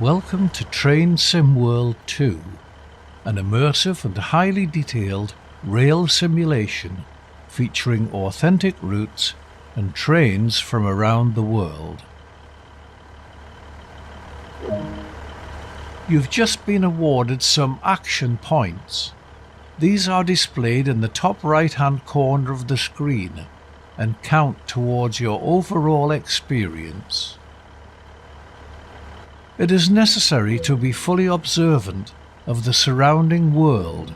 Welcome to Train Sim World 2, an immersive and highly detailed rail simulation featuring authentic routes and trains from around the world. You've just been awarded some action points. These are displayed in the top right-hand corner of the screen and count towards your overall experience. It is necessary to be fully observant of the surrounding world.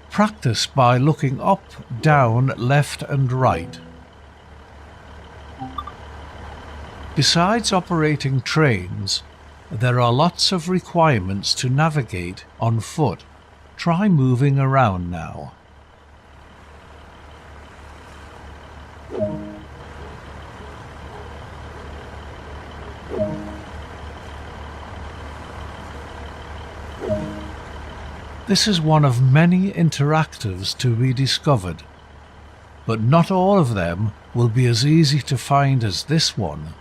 Practice by looking up, down, left and right. Besides operating trains, there are lots of requirements to navigate on foot. Try moving around now. This is one of many interactives to be discovered, but not all of them will be as easy to find as this one.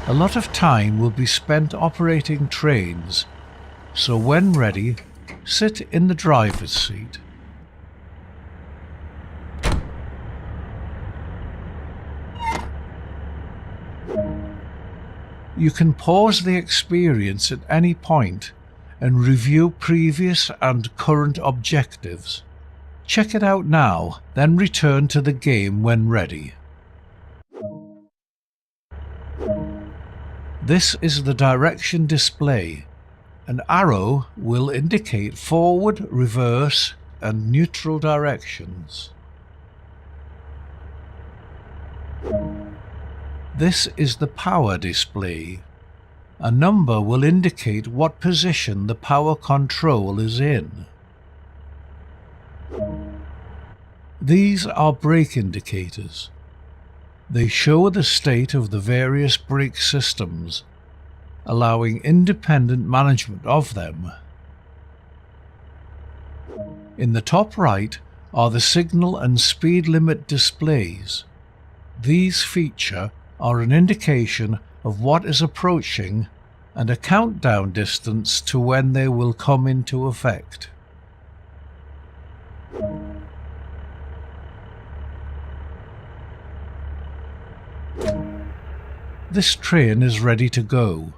A lot of time will be spent operating trains, so when ready, sit in the driver's seat. You can pause the experience at any point and review previous and current objectives. Check it out now, then return to the game when ready. This is the direction display. An arrow will indicate forward, reverse and neutral directions. This is the power display. A number will indicate what position the power control is in. These are brake indicators. They show the state of the various brake systems, allowing independent management of them. In the top right are the signal and speed limit displays. These feature are an indication of what is approaching and a countdown distance to when they will come into effect. This train is ready to go.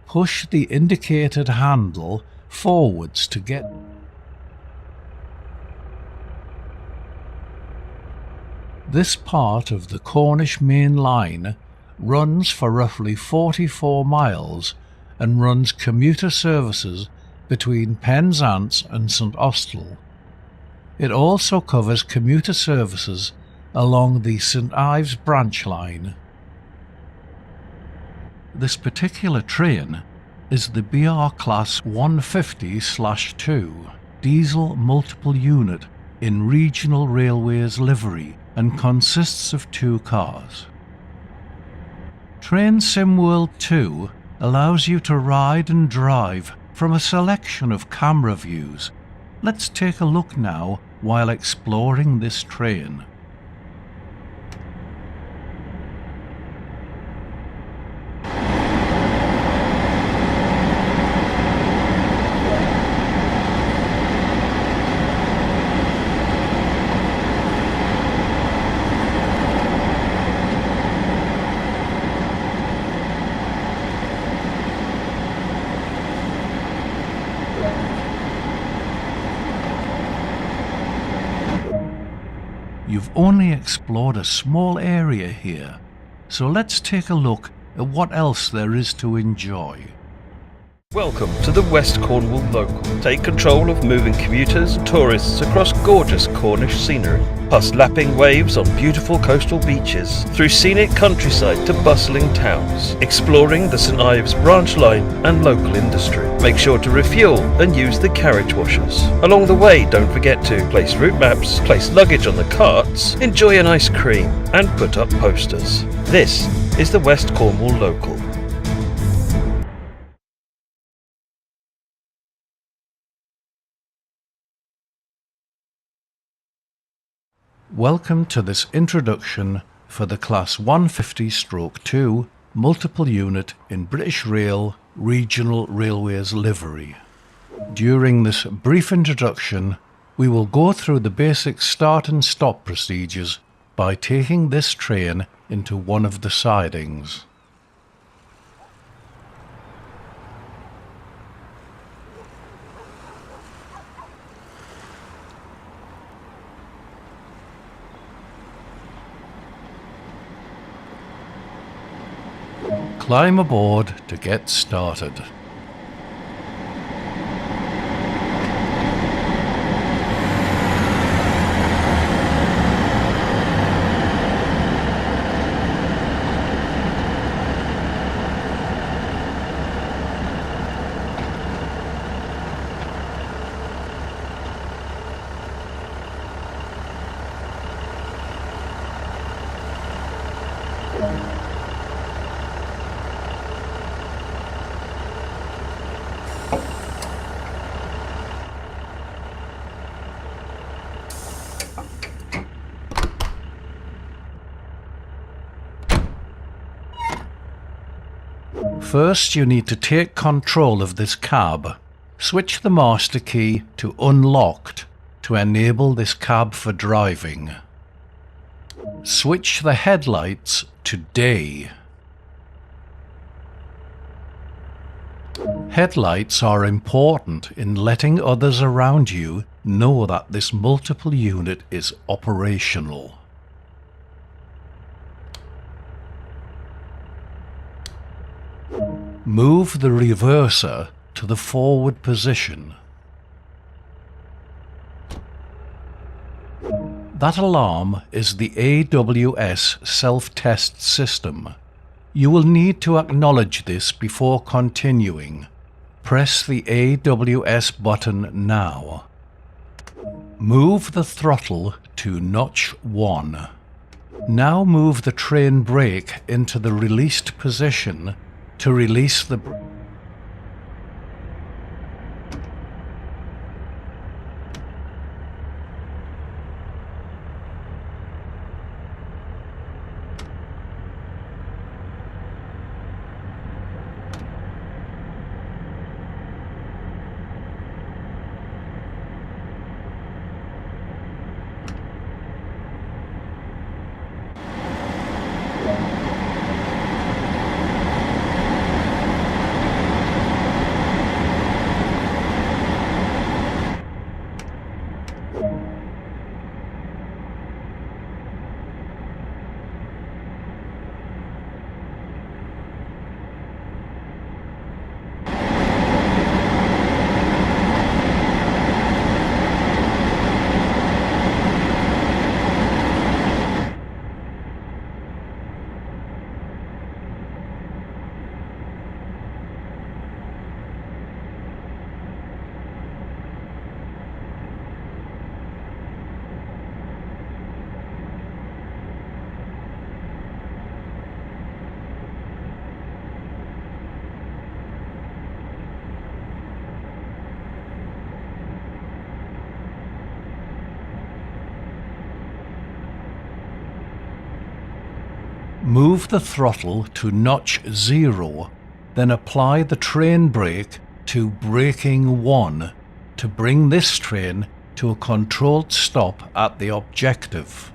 Push the indicated handle forwards to get. This part of the Cornish Main Line runs for roughly 44 miles and runs commuter services between Penzance and St Austell. It also covers commuter services along the St Ives branch line. This particular train is the BR Class 150/2 diesel multiple unit in Regional Railways livery and consists of 2 cars. Train Sim World 2 allows you to ride and drive from a selection of camera views. Let's take a look now while exploring this train. You've only explored a small area here, so let's take a look at what else there is to enjoy. Welcome to the West Cornwall Local. Take control of moving commuters and tourists across gorgeous Cornish scenery, past lapping waves on beautiful coastal beaches, through scenic countryside to bustling towns, exploring the St Ives branch line and local industry. Make sure to refuel and use the carriage washers. Along the way, don't forget to place route maps, place luggage on the carts, enjoy an ice cream and put up posters. This is the West Cornwall Local. Welcome to this introduction for the Class 150/2 multiple unit in British Rail Regional Railways livery. During this brief introduction, we will go through the basic start and stop procedures by taking this train into one of the sidings. Climb aboard to get started. First, you need to take control of this cab. Switch the master key to unlocked to enable this cab for driving. Switch the headlights to day. Headlights are important in letting others around you know that this multiple unit is operational. Move the reverser to the forward position. That alarm is the AWS self-test system. You will need to acknowledge this before continuing. Press the AWS button now. Move the throttle to notch 1. Now move the train brake into the released position to release the Move the throttle to notch 0, then apply the train brake to braking 1 to bring this train to a controlled stop at the objective.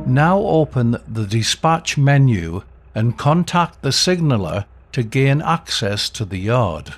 Now open the dispatch menu and contact the signaller to gain access to the yard.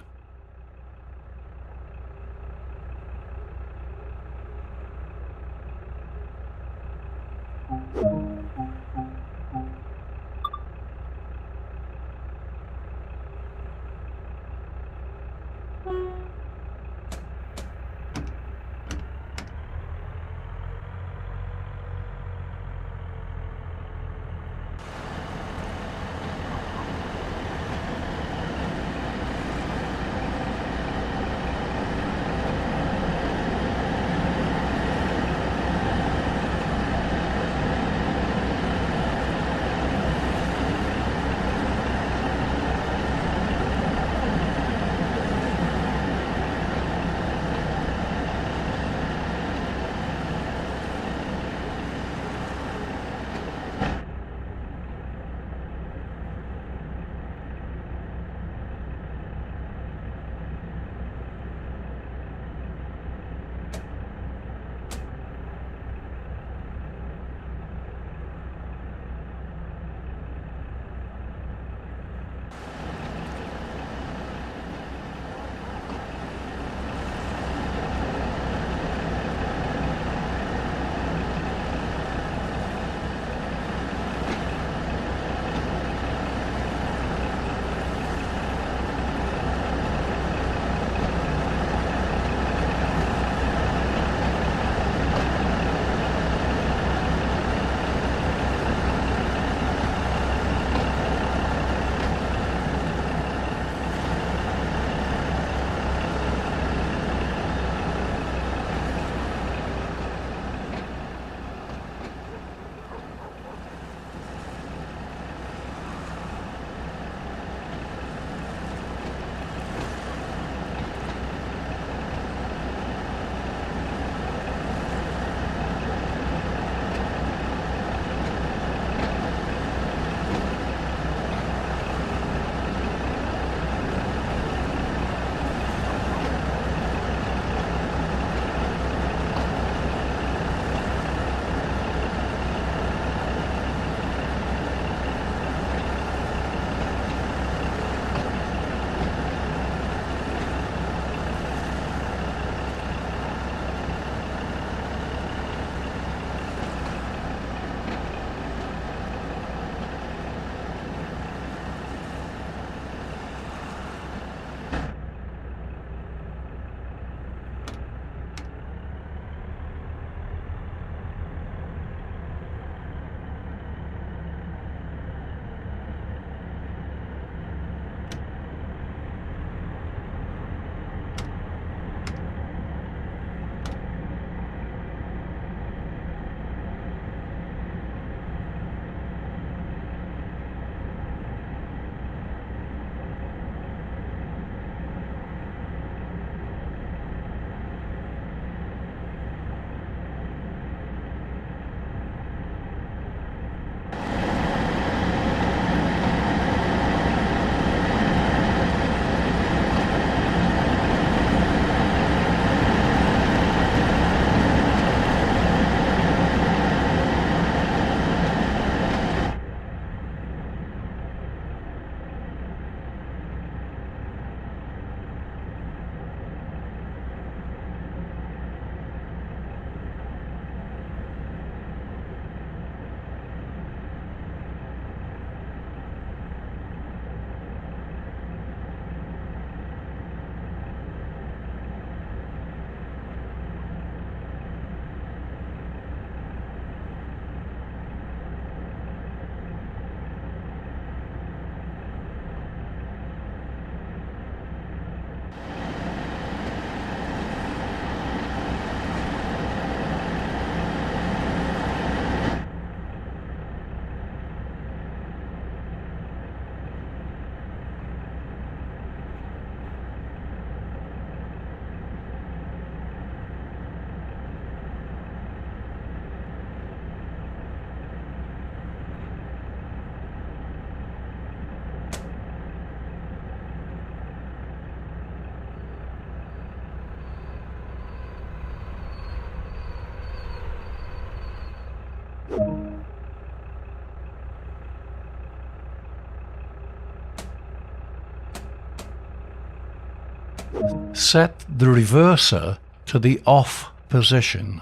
Set the reverser to the off position.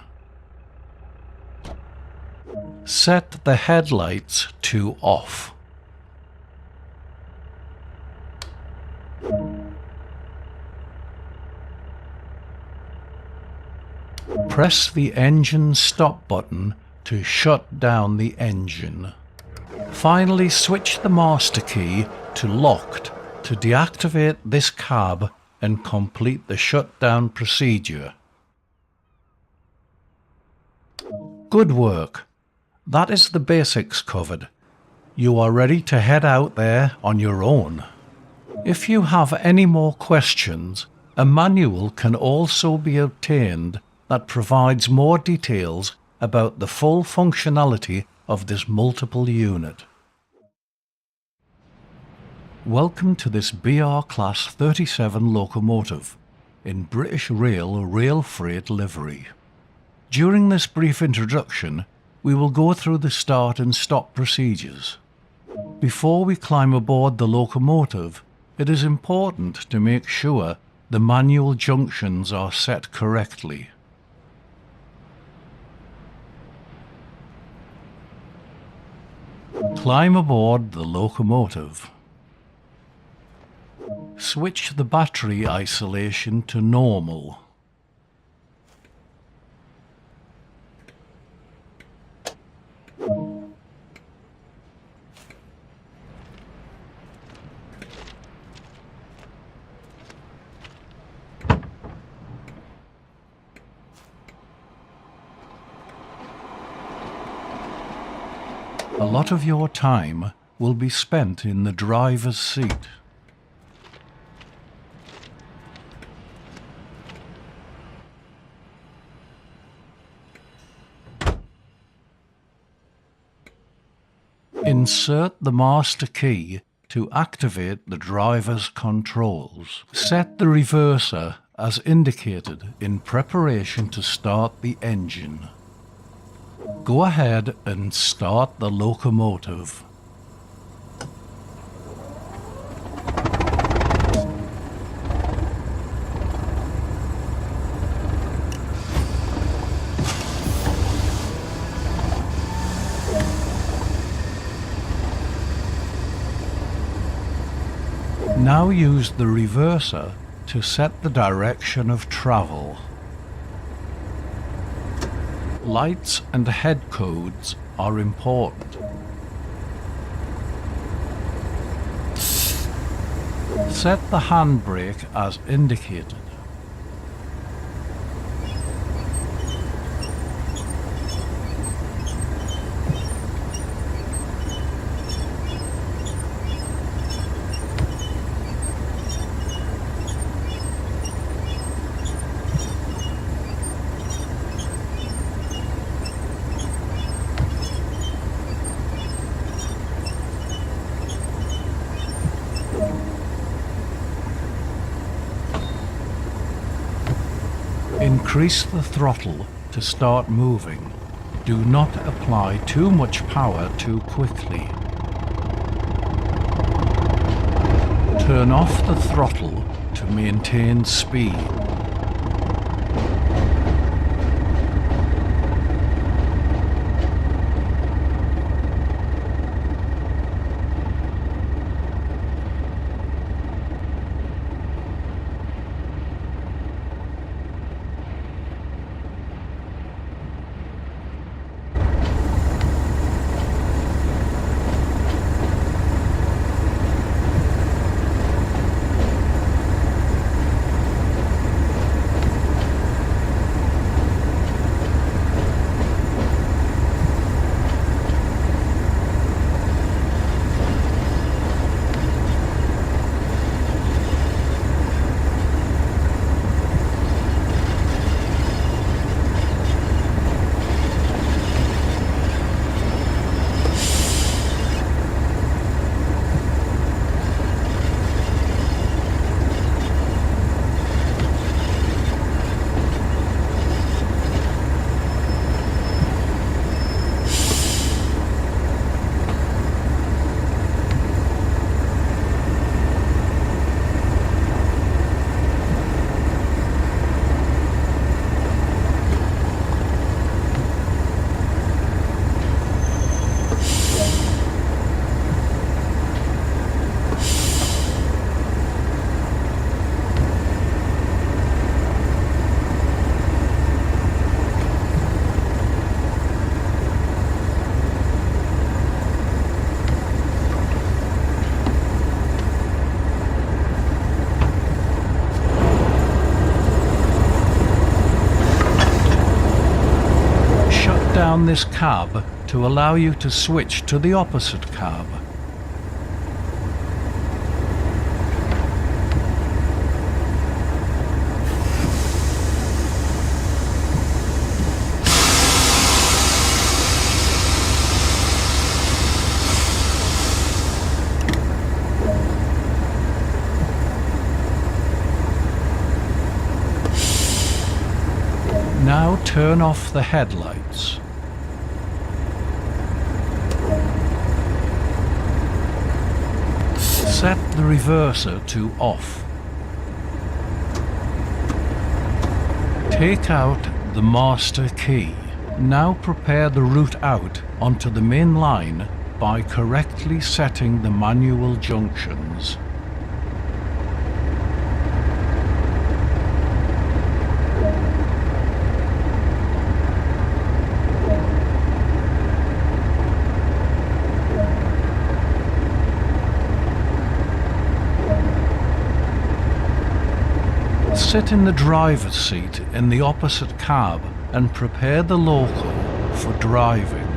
Set the headlights to off. Press the engine stop button to shut down the engine. Finally, switch the master key to locked to deactivate this cab and complete the shutdown procedure. Good work. That is the basics covered. You are ready to head out there on your own. If you have any more questions, a manual can also be obtained that provides more details about the full functionality of this multiple unit. Welcome to this BR Class 37 locomotive in British Rail rail freight livery. During this brief introduction, we will go through the start and stop procedures. Before we climb aboard the locomotive, it is important to make sure the manual junctions are set correctly. Climb aboard the locomotive. Switch the battery isolation to normal. A lot of your time will be spent in the driver's seat. Insert the master key to activate the driver's controls. Set the reverser as indicated in preparation to start the engine. Go ahead and start the locomotive. Now use the reverser to set the direction of travel. Lights and head codes are important. Set the handbrake as indicated. Increase the throttle to start moving. Do not apply too much power too quickly. Turn off the throttle to maintain speed. down this cab to allow you to switch to the opposite cab. Now turn off the headlights. Set the reverser to off. Take out the master key. Now prepare the route out onto the main line by correctly setting the manual junctions. Sit in the driver's seat in the opposite cab and prepare the local for driving.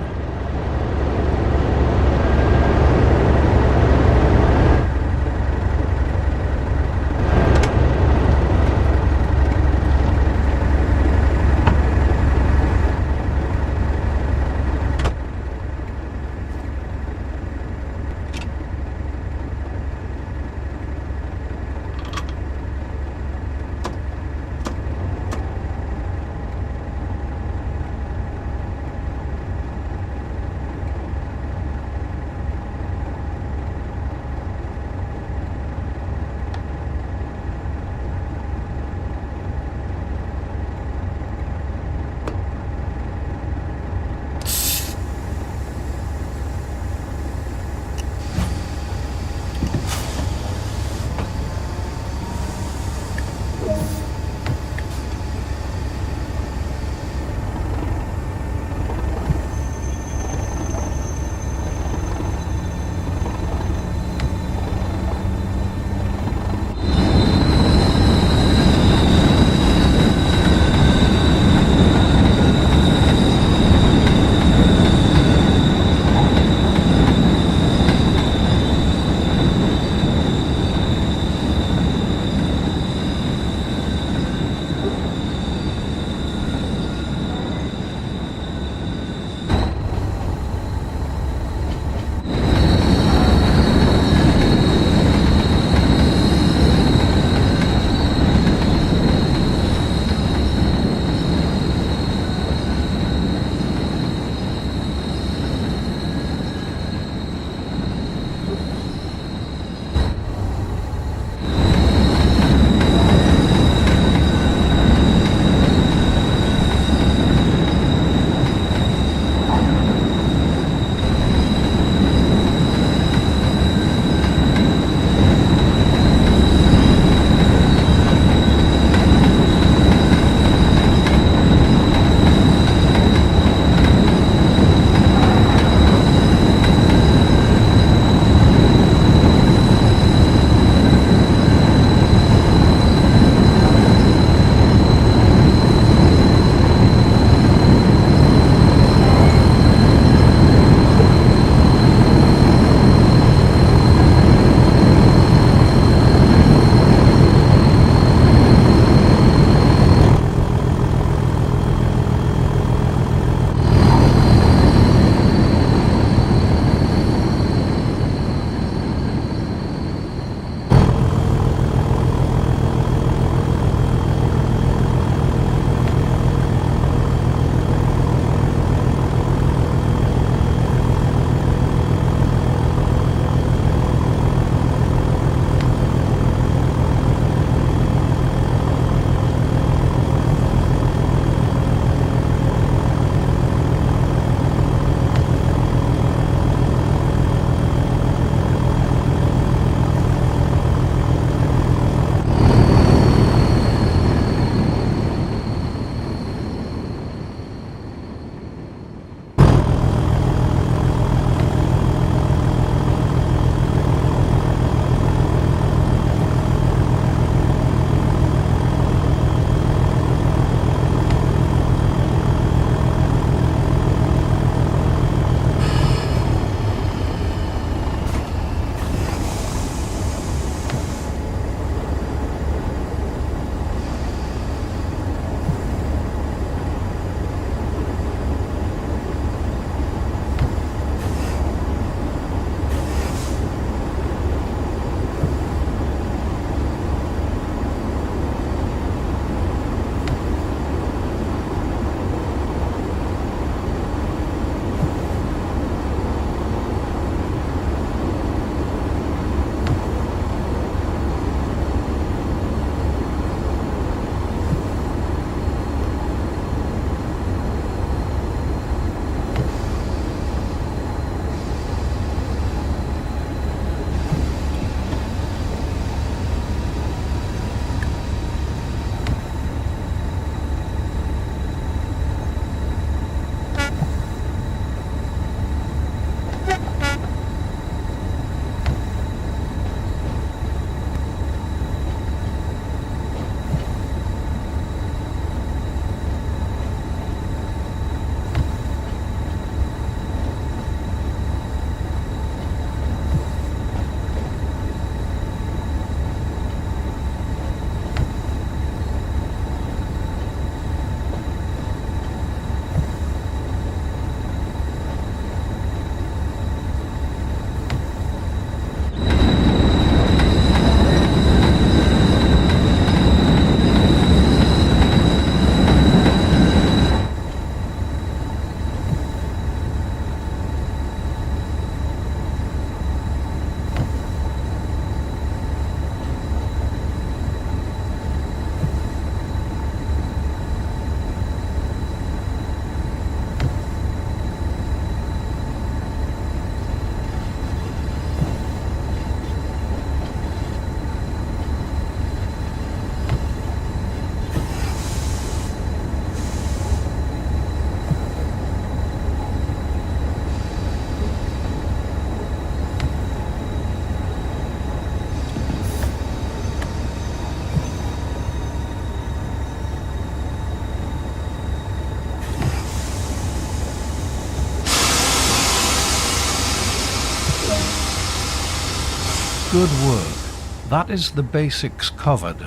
Good work. That is the basics covered.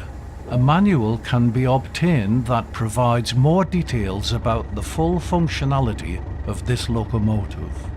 A manual can be obtained that provides more details about the full functionality of this locomotive.